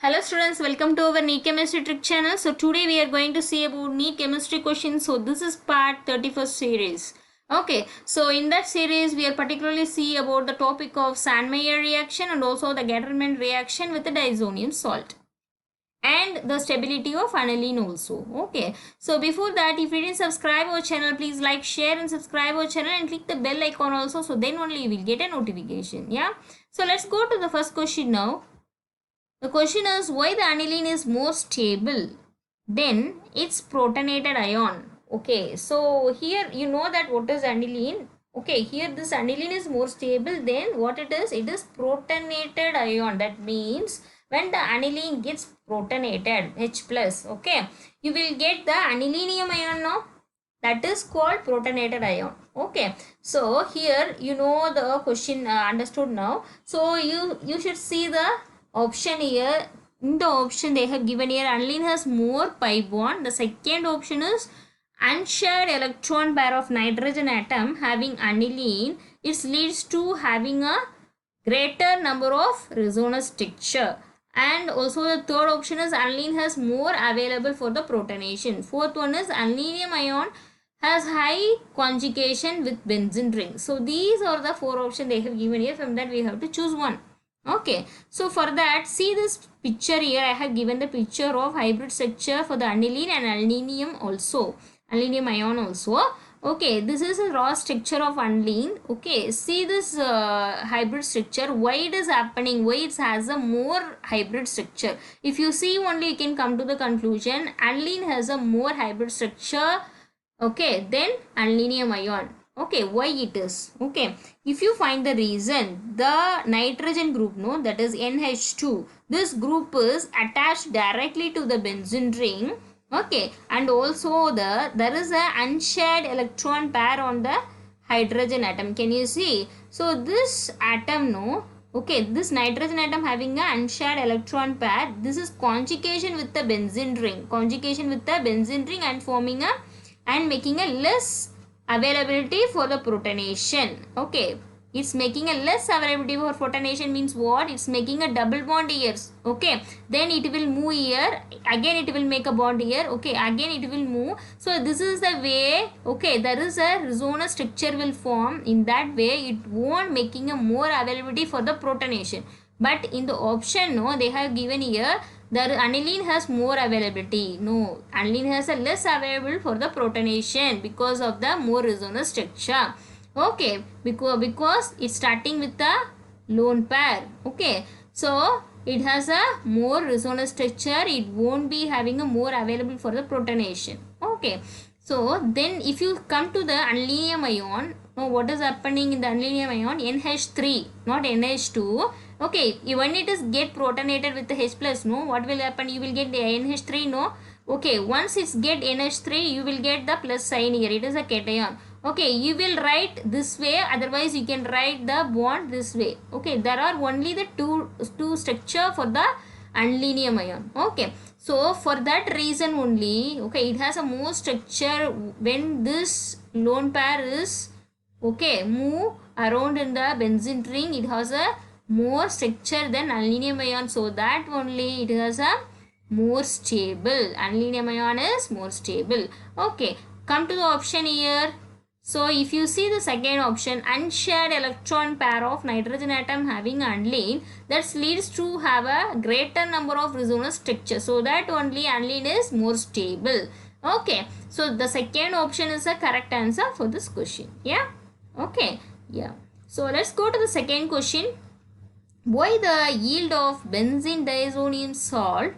Hello students, welcome to our NEET Chemistry Trick channel. So today we are going to see about NEET Chemistry questions. So this is part 31st series. Okay, so in that series we are particularly see about the topic of Sandmeyer reaction and also the Gattermann reaction with the diazonium salt and the stability of aniline also. Okay, so before that, if you didn't subscribe our channel, please like, share and subscribe our channel and click the bell icon also, so then only you will get a notification. Yeah, so let's go to the first question now. The question is why the aniline is more stable than its protonated ion. Okay, so here you know that what is aniline. Okay, here this aniline is more stable than what it is. It is protonated ion. That means when the aniline gets protonated, H plus, okay, you will get the anilinium ion now. That is called protonated ion. Okay, so here you know the question understood now. So you should see the option here. In the option they have given here, aniline has more pi bond. The second option is unshared electron pair of nitrogen atom having aniline. It leads to having a greater number of resonance structure. And also the third option is aniline has more available for the protonation. Fourth one is anilinium ion has high conjugation with benzene ring. So these are the four options they have given here. From that we have to choose one. Okay, so for that, see this picture here. I have given the picture of hybrid structure for the aniline and aluminium also, aluminium ion also. Okay, this is a raw structure of aniline. Okay, see this hybrid structure. Why it is happening? Why it has a more hybrid structure? If you see only, you can come to the conclusion. Aniline has a more hybrid structure. Okay, then aluminium ion. Okay, why it is? Okay, if you find the reason, the nitrogen group, no, that is NH2, this group is attached directly to the benzene ring. Okay, and also there is a unshared electron pair on the hydrogen atom. Can you see? So this atom, no, okay, this nitrogen atom having a unshared electron pair, this is conjugation with the benzene ring, conjugation with the benzene ring and forming a and making a less availability for the protonation. Okay, it's making a less availability for protonation means what? It's making a double bond here. Okay, then it will move here, again it will make a bond here. Okay, again it will move. So this is the way. Okay, there is a resonance structure will form. In that way it won't making a more availability for the protonation. But in the option, no, they have given here the aniline has more availability. No, aniline has a less available for the protonation because of the more resonance structure. Okay, because it's starting with the lone pair. Okay, so it has a more resonance structure. It won't be having a more available for the protonation. Okay, so then if you come to the aluminium ion, now what is happening in the aluminium ion? NH3, not NH2. Okay, when it is get protonated with the H plus, no, what will happen? You will get the NH3, no. Okay, once it's get NH3, you will get the plus sign here. It is a cation. Okay, you will write this way. Otherwise, you can write the bond this way. Okay, there are only the two structure for the aluminium ion. Okay, so for that reason only, okay, it has a more structure when this lone pair is okay move around in the benzene ring. It has a more structure than aluminium ion, so that only it has a more stable. Aluminium ion is more stable. Okay, come to the option here. So if you see the second option, unshared electron pair of nitrogen atom having aniline, that leads to have a greater number of resonance structure, so that only aniline is more stable. Okay, so the second option is the correct answer for this question. Yeah, okay, yeah. So let's go to the second question. Why the yield of benzene diazonium salt,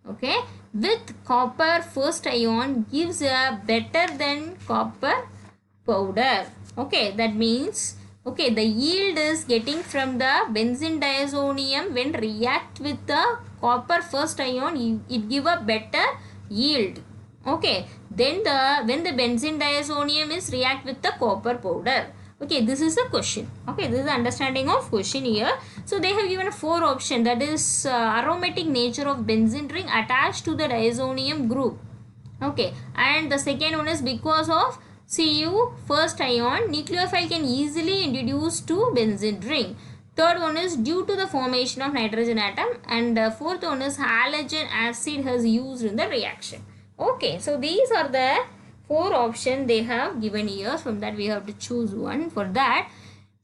okay, with copper first ion gives a better than copper powder? Okay, that means, okay, the yield is getting from the benzene diazonium when react with the copper first ion, it give a better yield. Okay, then when the benzene diazonium is react with the copper powder. Okay, this is the question. Okay, this is the understanding of question here. So they have given a four option, that is aromatic nature of benzene ring attached to the diazonium group. Okay, and the second one is because of Cu first ion, nucleophile can easily introduce to benzene ring. Third one is due to the formation of nitrogen atom, and fourth one is halogen acid has used in the reaction. Okay, so these are the four options they have given here. From that we have to choose one. For that,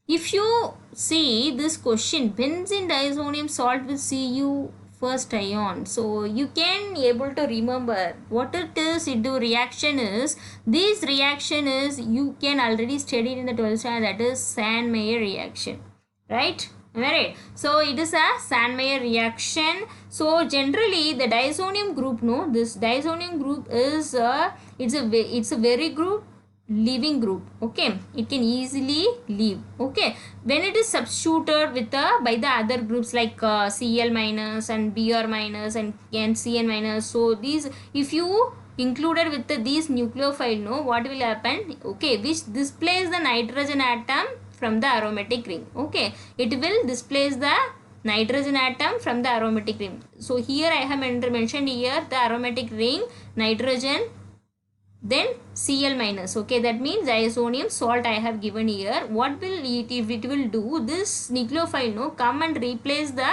if you see this question, benzene diazonium salt with Cu first ion, so you can able to remember what it is into reaction is. This reaction is, you can already study in the 12th standard, that is Sandmeyer reaction, right? Am I right? So it is a Sandmeyer reaction. So generally the diazonium group, no, this diazonium group is it's a very group leaving group. Okay, it can easily leave. Okay, when it is substituted with by the other groups like Cl minus and Br minus and Cn minus, so these, if you included with these nucleophile, no, what will happen? Okay, which displays the nitrogen atom from the aromatic ring. Okay, it will displace the nitrogen atom from the aromatic ring. So here I have mentioned here the aromatic ring, nitrogen, then Cl minus. Okay, that means diazonium salt I have given here. What will it, if it will do, this nucleophile, no, come and replace the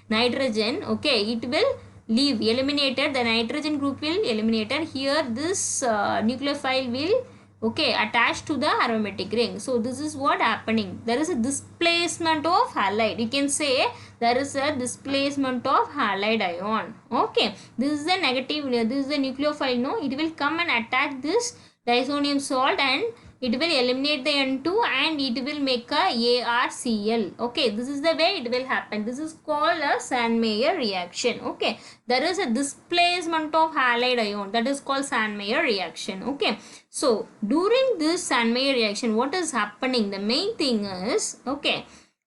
nitrogen. Okay, it will leave, eliminated, the nitrogen group will eliminated. Here this nucleophile will, okay, attached to the aromatic ring. So this is what happening. There is a displacement of halide. You can say there is a displacement of halide ion. Okay, this is the negative, this is the nucleophile, no, it will come and attack this diazonium salt and it will eliminate the N2 and it will make a ArCl. Okay, this is the way it will happen. This is called a Sandmeyer reaction. Okay, there is a displacement of halide ion, that is called Sandmeyer reaction. Okay, so during this Sandmeyer reaction, what is happening? The main thing is, okay,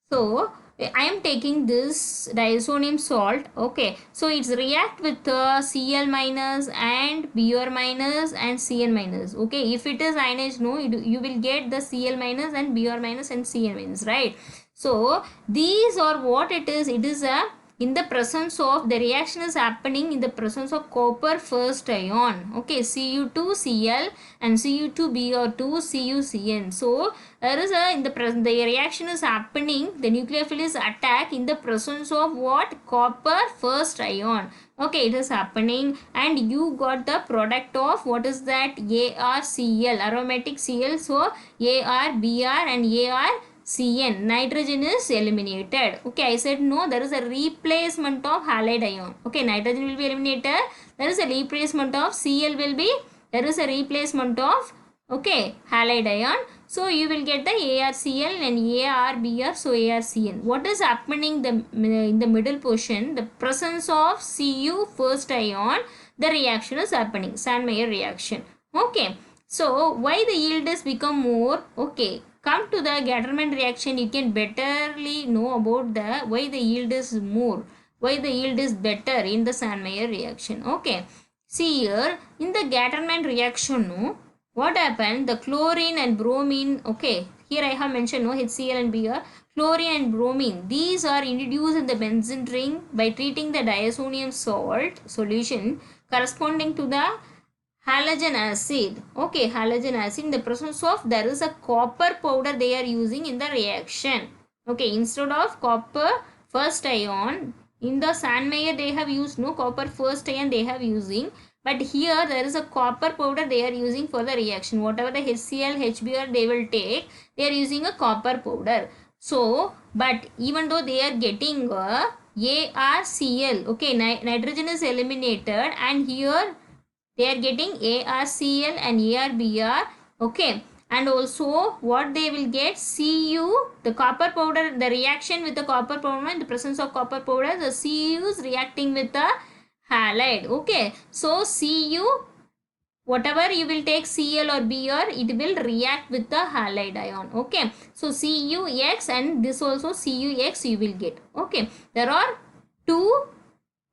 so I am taking this diazonium salt. Okay, so it's react with Cl minus and Br minus and Cn minus. Okay, if it is ionized, no, you will get the Cl minus and Br minus and Cn minus, right? So these are what it is. It is a, in the presence of, the reaction is happening in the presence of copper first ion. Okay, Cu2Cl and Cu2Br2 CuCN. So there is a, in the present, the reaction is happening, the nucleophile is attacked in the presence of what? Copper first ion. Okay, it is happening and you got the product of, what is that? ArCl, aromatic Cl. So ArBr and ArCN, nitrogen is eliminated. Okay, I said no, there is a replacement of halide ion. Okay, nitrogen will be eliminated, there is a replacement of Cl will be, there is a replacement of, okay, halide ion. So you will get the ArCl and ArBr, so ArCN. What is happening in the middle portion? The presence of Cu first ion, the reaction is happening, Sandmeyer reaction. Okay, so why the yield has become more? Okay, come to the Gattermann reaction, you can betterly know about the why the yield is more, why the yield is better in the Sandmeyer reaction. Okay, see here in the Gattermann reaction, no, what happened? The chlorine and bromine, okay, here I have mentioned, no, HCl and Br, chlorine and bromine, these are introduced in the benzene ring by treating the diazonium salt solution corresponding to the halogen acid. Okay, halogen acid, in the presence of, there is a copper powder they are using in the reaction. Okay, instead of copper first ion, in the Sandmeyer they have used, no, copper first ion they have using, but here there is a copper powder they are using for the reaction. Whatever the HCl, HBr they will take, they are using a copper powder. So, but even though they are getting ArCl, okay, nitrogen is eliminated and here they are getting ArCl and ArBr. Okay, and also what they will get? Cu, the copper powder, the reaction with the copper powder, in the presence of copper powder, the Cu is reacting with the halide. Okay, so Cu, whatever you will take Cl or Br, it will react with the halide ion. Okay, so Cux and this also Cux you will get. Okay, there are two,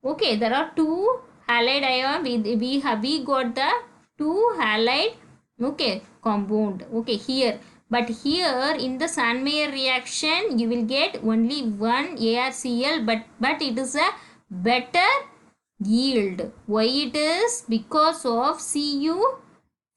okay, there are two halide ion, we got the two halide, okay, compound, okay, here, but here in the Sandmeyer reaction you will get only one ArCl, but it is a better yield. Why it is? Because of Cu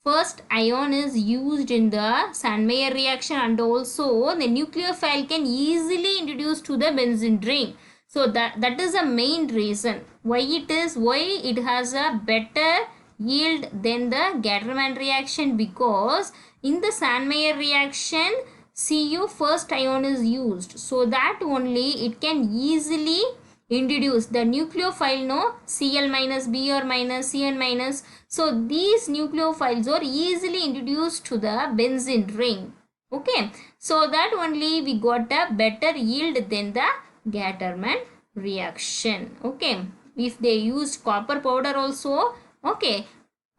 first ion is used in the Sandmeyer reaction, and also the nucleophile can easily introduce to the benzene ring. So that is the main reason why it has a better yield than the Gattermann reaction, because in the Sandmeyer reaction Cu first ion is used, so that only it can easily introduce the nucleophile, no, Cl minus, Br minus, Cn minus. So these nucleophiles are easily introduced to the benzene ring. Okay, so that only we got a better yield than the Gattermann reaction. Okay, if they used copper powder also, okay,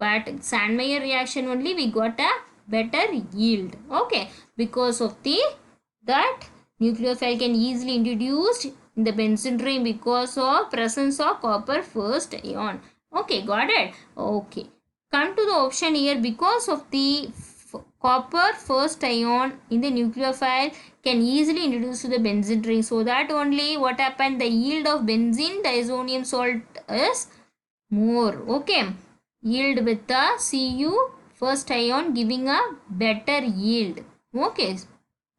but Sandmeyer reaction only we got a better yield. Okay, because of the that nucleophile can easily introduced in the benzene ring because of presence of copper first ion. Okay, got it? Okay, come to the option here. Because of the copper first ion in the nucleophile can easily introduce to the benzene ring, so that only what happened, the yield of benzene diazonium salt is more. Okay, yield with the Cu first ion giving a better yield. Okay,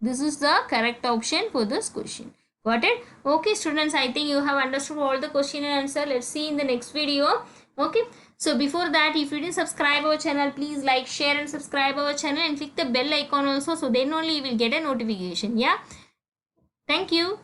this is the correct option for this question. Got it? Okay students, I think you have understood all the question and answer. Let's see in the next video. Okay, so before that, if you didn't subscribe our channel, please like, share and subscribe our channel and click the bell icon also, so then only you will get a notification. Yeah, thank you.